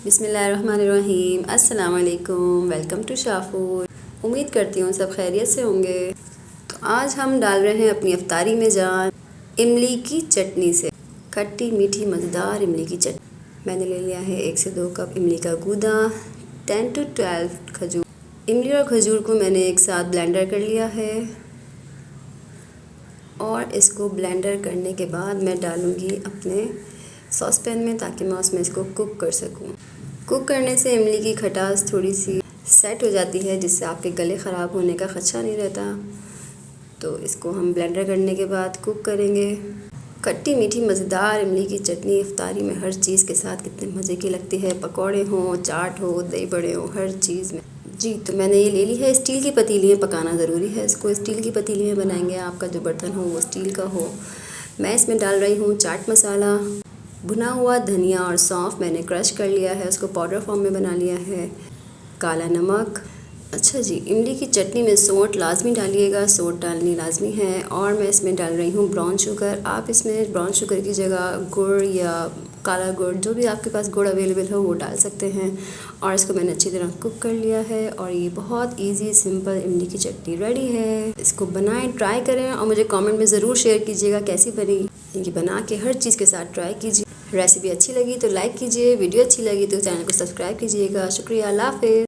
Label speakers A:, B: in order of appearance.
A: बिस्मिल्लाहिर्रहमानिर्रहीम। अस्सलाम वालेकुम। वेलकम टू शाफूर। उम्मीद करती हूँ सब खैरियत से होंगे। तो आज हम डाल रहे हैं अपनी अफ्तारी में जान इमली की चटनी से। खट्टी मीठी मज़ेदार इमली की चटनी। मैंने ले लिया है 1 से 2 कप इमली का गूदा, 10 to 12 खजूर। इमली और खजूर को मैंने एक साथ ब्लेंडर कर लिया है और इसको ब्लेंडर करने के बाद मैं डालूँगी अपने सॉस पैन में, ताकि मैं उसमें इसको कुक कर सकूं। कुक करने से इमली की खटास थोड़ी सी सेट हो जाती है, जिससे आपके गले ख़राब होने का ख़दशा नहीं रहता। तो इसको हम ब्लेंडर करने के बाद कुक करेंगे। खट्टी मीठी मज़ेदार इमली की चटनी इफ्तारी में हर चीज़ के साथ कितने मज़े की लगती है। पकौड़े हों, चाट हो, दही बड़े हों, हर चीज़ में। जी, तो मैंने ये ले ली है। स्टील की पतीली में पकाना ज़रूरी है इसको। स्टील की पतीली में बनाएंगे, आपका जो बर्तन हो वो स्टील का हो। मैं इसमें डाल रही हूँ चाट मसाला, भुना हुआ धनिया और सौंफ मैंने क्रश कर लिया है, उसको पाउडर फॉर्म में बना लिया है। काला नमक। अच्छा जी, इमली की चटनी में सोंठ लाजमी डालिएगा, सोंठ डालनी लाजमी है। और मैं इसमें डाल रही हूँ ब्राउन शुगर। आप इसमें ब्राउन शुगर की जगह गुड़ या काला गुड़, जो भी आपके पास गुड़ अवेलेबल हो वो डाल सकते हैं। और इसको मैंने अच्छी तरह कुक कर लिया है और ये बहुत इजी सिंपल इमली की चटनी रेडी है। इसको बनाएं, ट्राई करें और मुझे कमेंट में ज़रूर शेयर कीजिएगा कैसी बनी। ये बना के हर चीज़ के साथ ट्राई कीजिए। रेसिपी अच्छी लगी तो लाइक कीजिए, वीडियो अच्छी लगी तो चैनल को सब्सक्राइब कीजिएगा। शुक्रिया, अल्लाह हाफ़िज़।